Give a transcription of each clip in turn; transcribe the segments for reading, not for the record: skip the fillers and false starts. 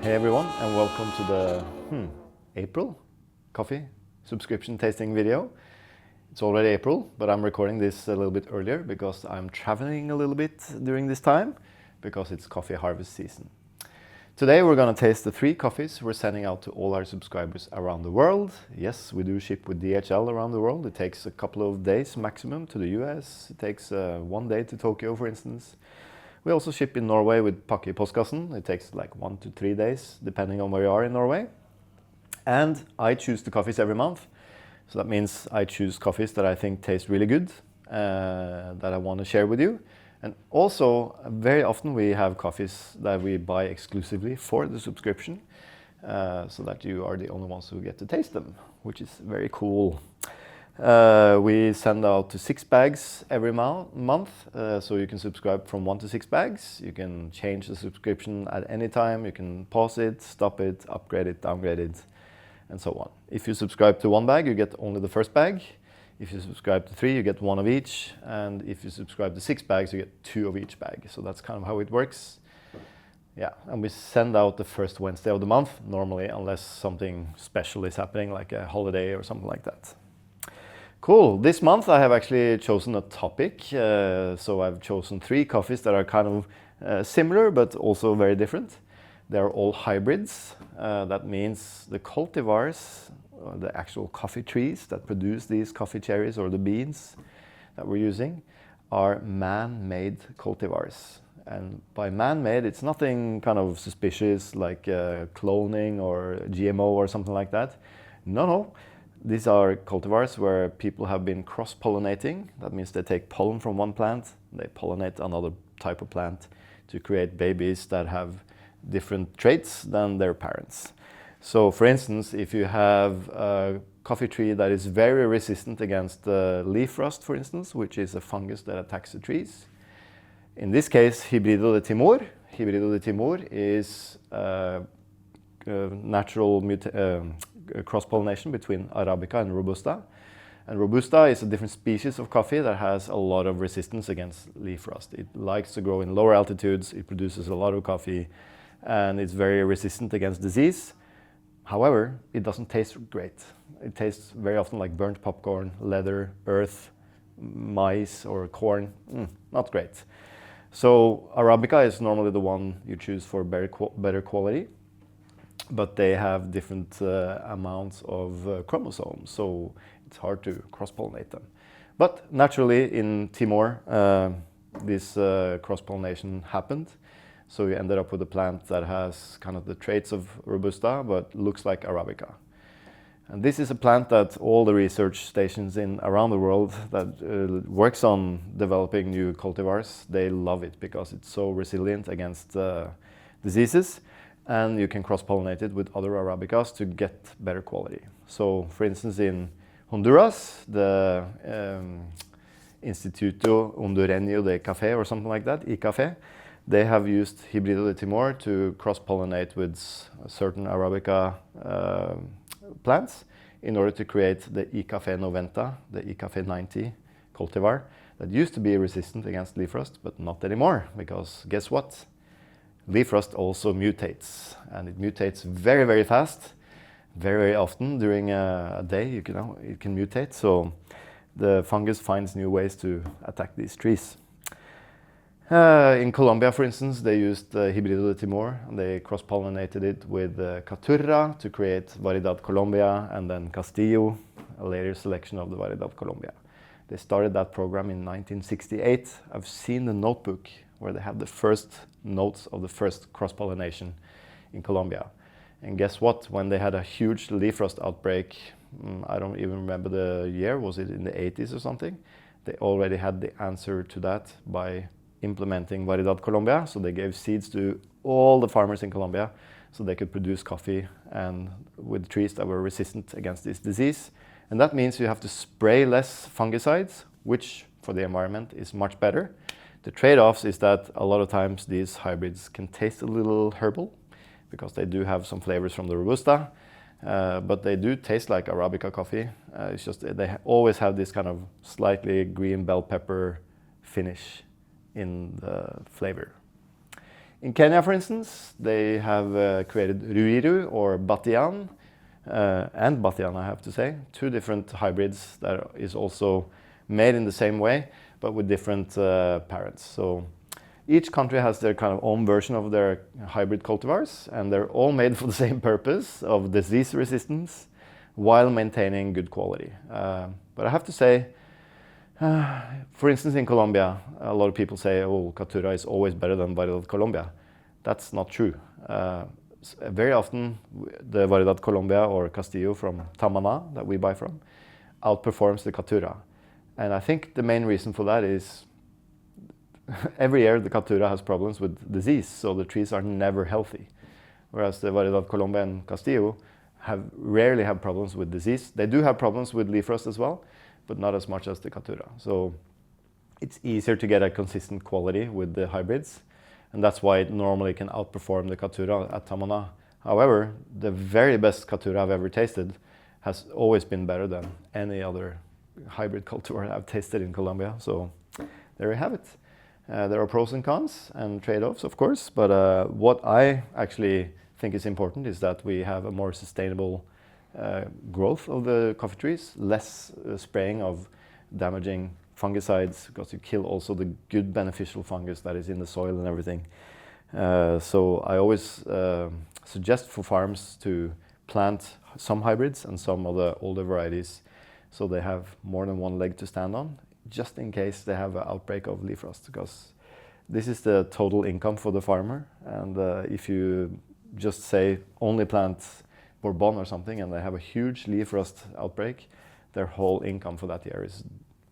Hey everyone, and welcome to the April coffee subscription tasting video. It's already April, but I'm recording this a little bit earlier because I'm traveling a little bit during this time because it's coffee harvest season. Today we're going to taste the 3 coffees we're sending out to all our subscribers around the world. Yes, we do ship with DHL around the world. It takes a couple of days maximum to the US. It takes 1 day to Tokyo, for instance. We also ship in Norway with Pakke Postkassen. It takes like 1 to 3 days, depending on where you are in Norway. And I choose the coffees every month. So that means I choose coffees that I think taste really good, that I want to share with you. And also, very often we have coffees that we buy exclusively for the subscription, so that you are the only ones who get to taste them, which is very cool. We send out to 6 bags every month, so you can subscribe from 1 to 6 bags. You can change the subscription at any time. You can pause it, stop it, upgrade it, downgrade it, and so on. If you subscribe to 1 bag, you get only the first bag. If you subscribe to 3, you get 1 of each. And if you subscribe to 6 bags, you get 2 of each bag. So that's kind of how it works. Yeah, and we send out the first Wednesday of the month, normally, unless something special is happening, like a holiday or something like that. Cool. This month I have actually chosen a topic. So I've chosen 3 coffees that are kind of similar, but also very different. They're all hybrids. That means the cultivars, the actual coffee trees that produce these coffee cherries or the beans that we're using, are man-made cultivars. And by man-made, it's nothing kind of suspicious like cloning or GMO or something like that. No. These are cultivars where people have been cross-pollinating. That means they take pollen from one plant, they pollinate another type of plant to create babies that have different traits than their parents. So for instance, if you have a coffee tree that is very resistant against leaf rust, for instance, which is a fungus that attacks the trees. In this case, Hybrido de Timor. Hybrido de Timor is natural cross-pollination between Arabica and Robusta. And Robusta is a different species of coffee that has a lot of resistance against leaf rust. It likes to grow in lower altitudes, it produces a lot of coffee, and it's very resistant against disease. However, it doesn't taste great. It tastes very often like burnt popcorn, leather, earth, maize or corn. Not great. So Arabica is normally the one you choose for better quality, but they have different amounts of chromosomes, so it's hard to cross-pollinate them. But naturally in Timor, this cross-pollination happened. So you ended up with a plant that has kind of the traits of Robusta, but looks like Arabica. And this is a plant that all the research stations around the world that works on developing new cultivars, they love it because it's so resilient against diseases, and you can cross-pollinate it with other Arabicas to get better quality. So for instance, in Honduras, the Instituto Hondureño de Café or something like that, ICAFE, they have used Hybrido de Timor to cross-pollinate with certain Arabica plants in order to create the ICAFE 90, the ICAFE 90 cultivar that used to be resistant against leaf rust, but not anymore, because guess what? Leaf rust also mutates, and it mutates very, very fast. Very, very often during a day, it can mutate, so the fungus finds new ways to attack these trees. In Colombia, for instance, they used Hybrido de Timor, and they cross-pollinated it with Caturra to create Variedad Colombia, and then Castillo, a later selection of the Variedad Colombia. They started that program in 1968. I've seen the notebook where they have the first notes of the first cross-pollination in Colombia. And guess what? When they had a huge leaf rust outbreak, I don't even remember the year, was it in the 80s or something? They already had the answer to that by implementing Variedad Colombia. So they gave seeds to all the farmers in Colombia so they could produce coffee and with trees that were resistant against this disease. And that means you have to spray less fungicides, which for the environment is much better. The trade-offs is that a lot of times these hybrids can taste a little herbal because they do have some flavors from the Robusta, but they do taste like Arabica coffee. It's just they always have this kind of slightly green bell pepper finish in the flavor. In Kenya, for instance, they have created Ruiru or Batian, and Batian, I have to say, two different hybrids that is also made in the same way, but with different parents. So each country has their kind of own version of their hybrid cultivars, and they're all made for the same purpose of disease resistance while maintaining good quality. But I have to say, for instance, in Colombia, a lot of people say, oh, Caturra is always better than Variedad Colombia. That's not true. Very often, the Variedad Colombia or Castillo from Tamana that we buy from outperforms the Caturra. And I think the main reason for that is every year the Caturra has problems with disease, so the trees are never healthy. Whereas the Variedad Colombia and Castillo rarely have problems with disease. They do have problems with leaf rust as well, but not as much as the Caturra. So it's easier to get a consistent quality with the hybrids, and that's why it normally can outperform the Caturra at Tamana. However, the very best Caturra I've ever tasted has always been better than any other hybrid cultivar I've tasted in Colombia. So there you have it. There are pros and cons and trade-offs, of course, but what I actually think is important is that we have a more sustainable growth of the coffee trees, less spraying of damaging fungicides, because you kill also the good beneficial fungus that is in the soil and everything. So I always suggest for farms to plant some hybrids and some of the older varieties so they have more than one leg to stand on, just in case they have an outbreak of leaf rust, because this is the total income for the farmer. And if you just say only plant Bourbon or something and they have a huge leaf rust outbreak, their whole income for that year is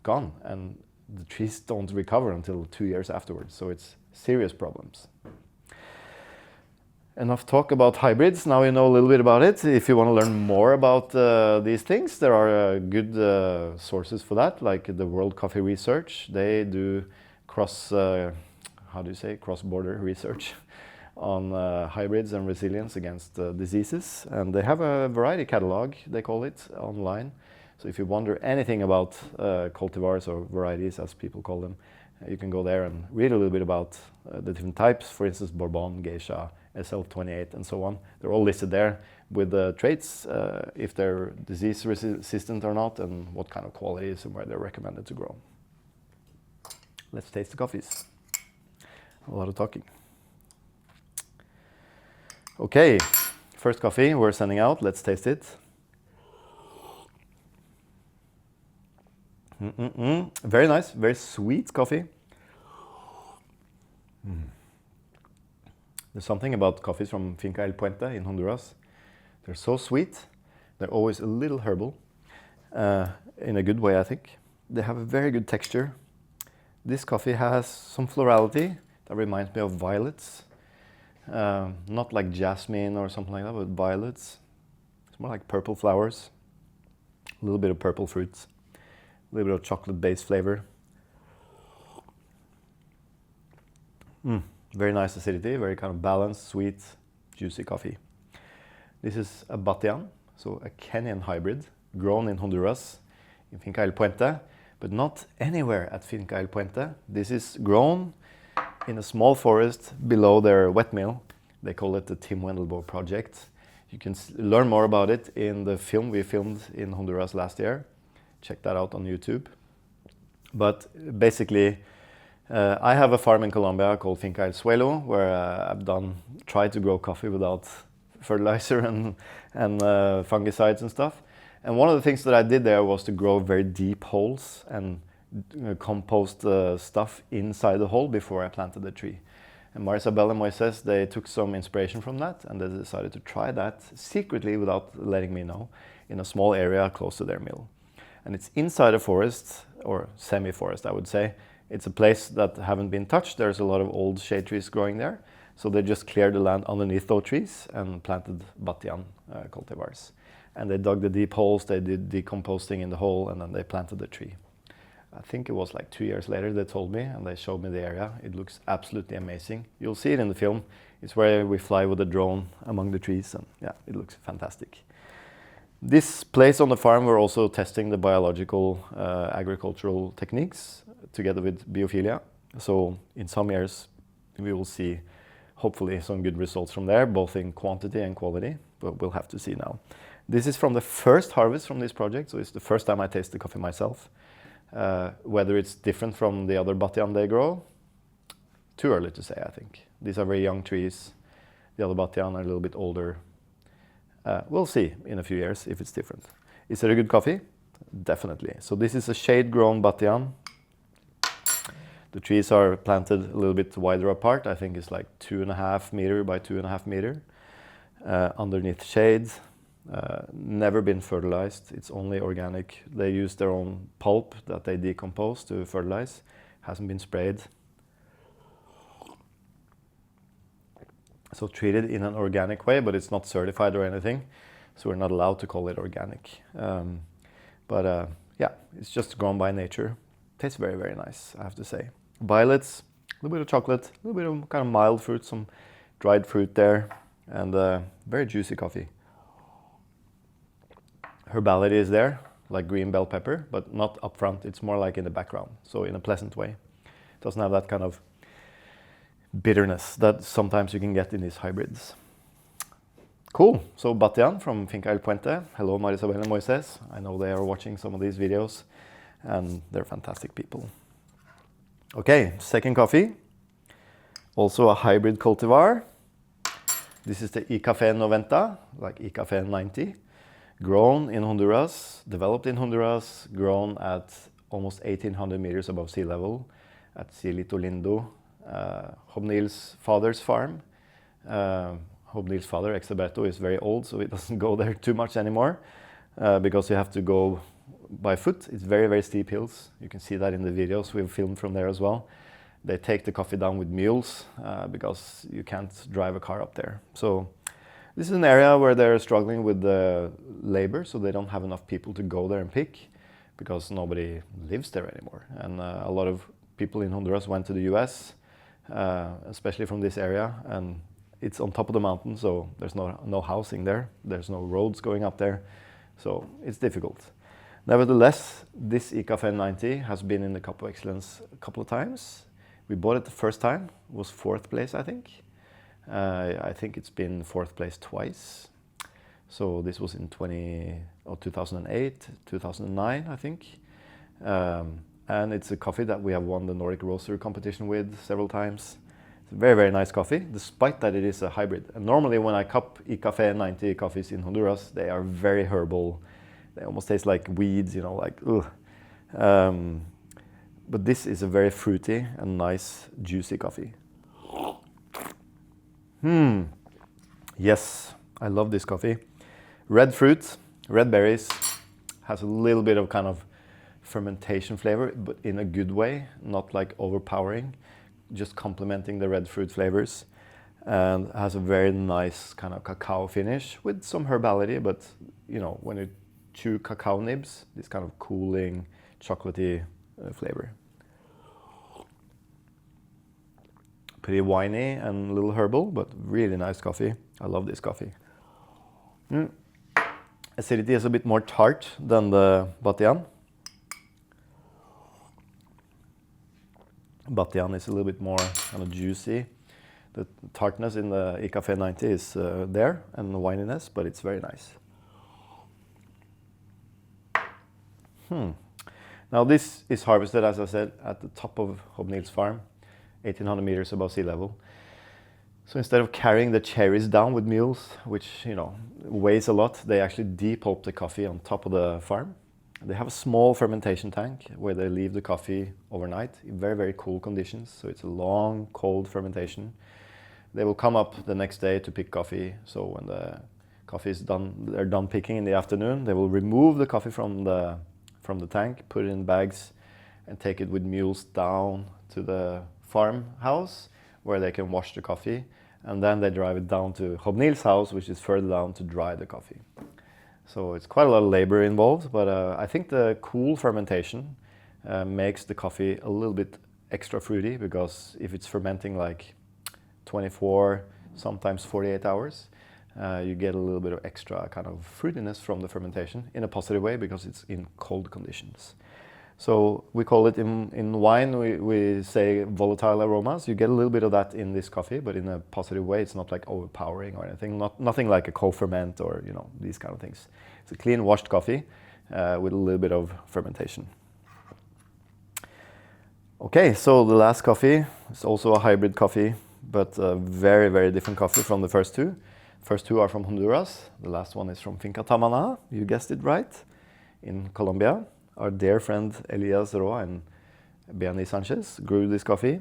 gone, and the trees don't recover until 2 years afterwards. So it's serious problems. Enough talk about hybrids. Now you know a little bit about it. If you want to learn more about these things, there are good sources for that, like the World Coffee Research. They do cross-border research on hybrids and resilience against diseases. And they have a variety catalog, they call it, online. So if you wonder anything about cultivars or varieties, as people call them, you can go there and read a little bit about the different types. For instance, Bourbon, Geisha, SL28, and so on. They're all listed there with the traits, if they're disease resistant or not, and what kind of qualities and where they're recommended to grow. Let's taste the coffees. A lot of talking. Okay, first coffee we're sending out. Let's taste it. Very nice, very sweet coffee. There's something about coffees from Finca El Puente in Honduras. They're so sweet. They're always a little herbal, in a good way, I think. They have a very good texture. This coffee has some florality that reminds me of violets. Not like jasmine or something like that, but violets. It's more like purple flowers. A little bit of purple fruits. A little bit of chocolate-based flavor. Very nice acidity, very kind of balanced, sweet, juicy coffee. This is a Batian, so a Kenyan hybrid, grown in Honduras, in Finca El Puente, but not anywhere at Finca El Puente. This is grown in a small forest below their wet mill. They call it the Tim Wendelbo project. You can learn more about it in the film we filmed in Honduras last year. Check that out on YouTube. But basically, I have a farm in Colombia called Finca El Suelo, where I've tried to grow coffee without fertilizer and fungicides and stuff. And one of the things that I did there was to grow very deep holes and compost stuff inside the hole before I planted the tree. And Marisabel and Moises, they took some inspiration from that, and they decided to try that secretly without letting me know in a small area close to their mill. And it's inside a forest, or semi-forest I would say. It's a place that haven't been touched. There's a lot of old shade trees growing there. So they just cleared the land underneath those trees and planted Batian cultivars. And they dug the deep holes, they did decomposting in the hole, and then they planted the tree. I think it was like 2 years later they told me, and they showed me the area. It looks absolutely amazing. You'll see it in the film. It's where we fly with a drone among the trees, and yeah, it looks fantastic. This place on the farm, we're also testing the biological agricultural techniques together with biophilia. So in some years, we will see hopefully some good results from there, both in quantity and quality, but we'll have to see now. This is from the first harvest from this project, so it's the first time I taste the coffee myself. Whether it's different from the other Batian they grow, too early to say, I think. These are very young trees. The other Batian are a little bit older. We'll see in a few years if it's different. Is it a good coffee? Definitely. So this is a shade-grown Batian. The trees are planted a little bit wider apart. I think it's like 2.5 meter by 2.5 meter underneath shades. Never been fertilized. It's only organic. They use their own pulp that they decompose to fertilize. Hasn't been sprayed. So treated in an organic way, but it's not certified or anything. So we're not allowed to call it organic. Yeah, it's just grown by nature. Tastes very, very nice, I have to say. Violets, a little bit of chocolate, a little bit of kind of mild fruit, some dried fruit there, and very juicy coffee. Herbality is there, like green bell pepper, but not up front. It's more like in the background, so in a pleasant way. It doesn't have that kind of bitterness that sometimes you can get in these hybrids. Cool. So Batian from Finca El Puente. Hello, Marisabel and Moises. I know they are watching some of these videos, and they're fantastic people. Okay, second coffee. Also a hybrid cultivar. This is the Icafe 90, like Icafe 90. Grown in Honduras, developed in Honduras, grown at almost 1,800 meters above sea level at Cielito Lindo, Hobnil's father's farm. Hobnil's father, Exaberto, is very old, so he doesn't go there too much anymore because you have to go by foot. It's very, very steep hills. You can see that in the videos we've filmed from there as well. They take the coffee down with mules because you can't drive a car up there. So this is an area where they're struggling with the labor, so they don't have enough people to go there and pick because nobody lives there anymore. And a lot of people in Honduras went to the US, especially from this area, and it's on top of the mountain, so there's no housing there. There's no roads going up there, so it's difficult. Nevertheless, this Icafe 90 has been in the Cup of Excellence a couple of times. We bought it the first time, it was 4th place, I think. I think it's been 4th place twice. So this was in 2008, 2009, I think. And it's a coffee that we have won the Nordic Roaster competition with several times. It's a very, very nice coffee, despite that it is a hybrid. And normally when I cup Icafe 90 coffees in Honduras, they are very herbal. They almost taste like weeds, you know, like ugh. But this is a very fruity and nice, juicy coffee. Yes, I love this coffee. Red fruit, red berries, has a little bit of kind of fermentation flavor, but in a good way, not like overpowering, just complementing the red fruit flavors, and has a very nice kind of cacao finish with some herbality, but you know, when you chew cacao nibs, this kind of cooling, chocolatey flavor. Pretty winey and a little herbal, but really nice coffee. I love this coffee. Acidity is a bit more tart than the Batian. Batian is a little bit more kind of juicy. The tartness in the Icafe 90 is there, and the wininess, but it's very nice. Now this is harvested, as I said, at the top of Hobnil's farm, 1,800 meters above sea level. So instead of carrying the cherries down with mules, which, you know, weighs a lot, they actually depulp the coffee on top of the farm. They have a small fermentation tank where they leave the coffee overnight in very, very cool conditions. So it's a long, cold fermentation. They will come up the next day to pick coffee. So when the coffee is done, they're done picking in the afternoon, they will remove the coffee from the tank, put it in bags, and take it with mules down to the farmhouse where they can wash the coffee, and then they drive it down to Hobnil's house, which is further down, to dry the coffee. So it's quite a lot of labor involved, but I think the cool fermentation makes the coffee a little bit extra fruity, because if it's fermenting like 24, sometimes 48 hours, you get a little bit of extra kind of fruitiness from the fermentation in a positive way, because it's in cold conditions. So we call it in wine, we say volatile aromas. You get a little bit of that in this coffee, but in a positive way. It's not like overpowering or anything. Nothing like a co-ferment or these kind of things. It's a clean washed coffee with a little bit of fermentation. Okay, so the last coffee is also a hybrid coffee, but a very, very different coffee from the first two. First two are from Honduras. The last one is from Finca Tamana, you guessed it right, in Colombia. Our dear friend Elias Roa and Beani Sanchez grew this coffee.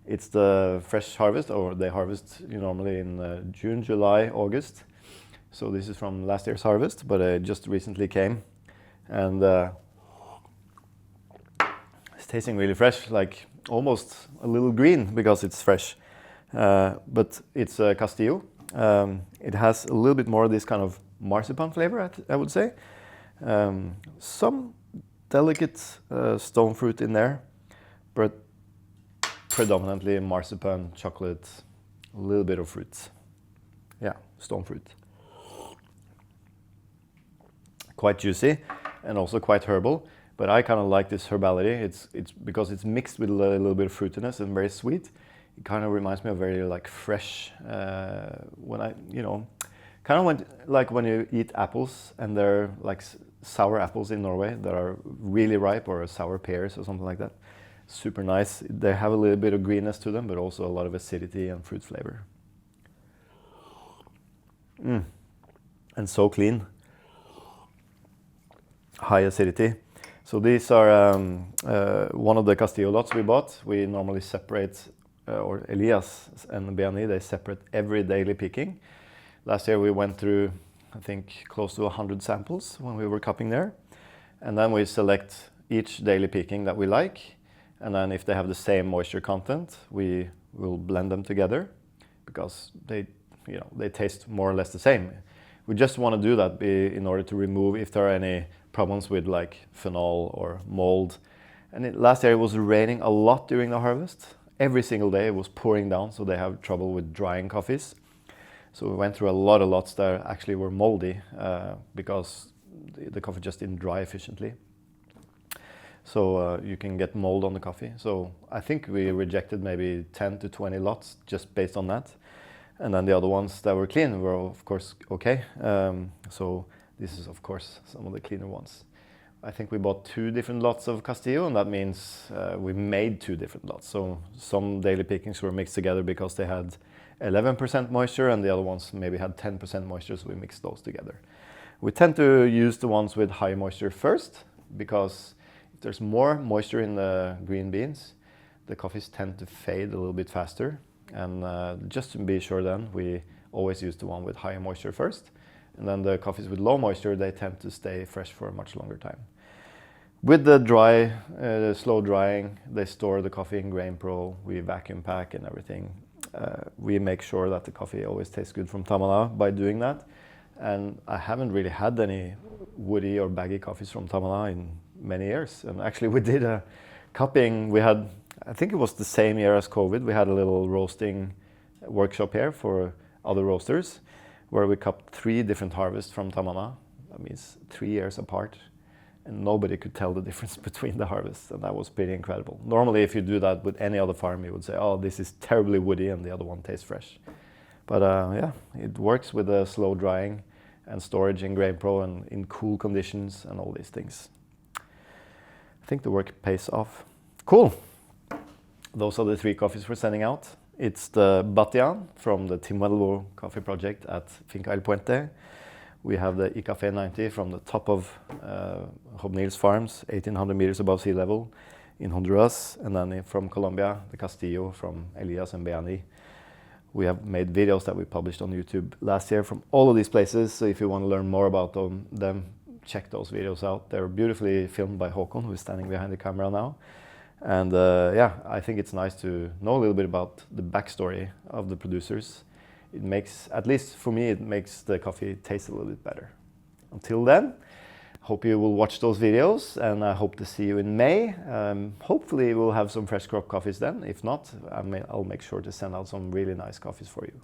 It's the fresh harvest, or they harvest normally in June, July, August. So this is from last year's harvest, but it just recently came. And it's tasting really fresh, like almost a little green because it's fresh. But it's Castillo. It has a little bit more of this kind of marzipan flavor, I would say. Some delicate stone fruit in there, but predominantly marzipan, chocolate, a little bit of fruits. Yeah, stone fruit. Quite juicy and also quite herbal, but I kind of like this herbality. It's because it's mixed with a little bit of fruitiness and very sweet. It kind of reminds me of very like fresh, when I, kind of like when you eat apples and they're like sour apples in Norway that are really ripe, or sour pears or something like that. Super nice. They have a little bit of greenness to them, but also a lot of acidity and fruit flavor. And so clean. High acidity. So these are one of the Castillo lots we bought. We normally separate, or Elias and Beani, they separate every daily picking. Last year we went through, I think, close to 100 samples when we were cupping there. And then we select each daily picking that we like. And then if they have the same moisture content, we will blend them together because they taste more or less the same. We just want to do that in order to remove if there are any problems with like phenol or mold. And last year it was raining a lot during the harvest. Every single day it was pouring down, so they have trouble with drying coffees. So we went through a lot of lots that actually were moldy because the coffee just didn't dry efficiently. So you can get mold on the coffee. So I think we rejected maybe 10 to 20 lots just based on that. And then the other ones that were clean were of course okay. So this is of course some of the cleaner ones. I think we bought 2 different lots of Castillo, and that means we made 2 different lots. So some daily pickings were mixed together because they had 11% moisture and the other ones maybe had 10% moisture, so we mixed those together. We tend to use the ones with high moisture first because if there's more moisture in the green beans, the coffees tend to fade a little bit faster. And just to be sure then, we always use the one with high moisture first. And then the coffees with low moisture, they tend to stay fresh for a much longer time. With the dry, slow drying, they store the coffee in Grain Pro, we vacuum pack and everything. We make sure that the coffee always tastes good from Tamana by doing that. And I haven't really had any woody or baggy coffees from Tamana in many years. And actually we did a cupping, we had, I think it was the same year as COVID, we had a little roasting workshop here for other roasters where we cupped 3 different harvests from Tamana. That means 3 years apart. And nobody could tell the difference between the harvests, and that was pretty incredible. Normally, if you do that with any other farm, you would say, oh, this is terribly woody and the other one tastes fresh. But yeah, it works with the slow drying and storage in Grain Pro and in cool conditions and all these things. I think the work pays off. Cool. Those are the 3 coffees we're sending out. It's the Batian from the Timuelvo coffee project at Finca El Puente. We have the Icafe 90 from the top of Hobnil's farms, 1,800 meters above sea level in Honduras. And then from Colombia, the Castillo from Elias and Beani. We have made videos that we published on YouTube last year from all of these places. So if you want to learn more about them, check those videos out. They're beautifully filmed by Håkon, who's standing behind the camera now. And yeah, I think it's nice to know a little bit about the backstory of the producers. It makes, at least for me, it makes the coffee taste a little bit better. Until then, hope you will watch those videos, and I hope to see you in May. Hopefully we'll have some fresh crop coffees then. If not, I'll make sure to send out some really nice coffees for you.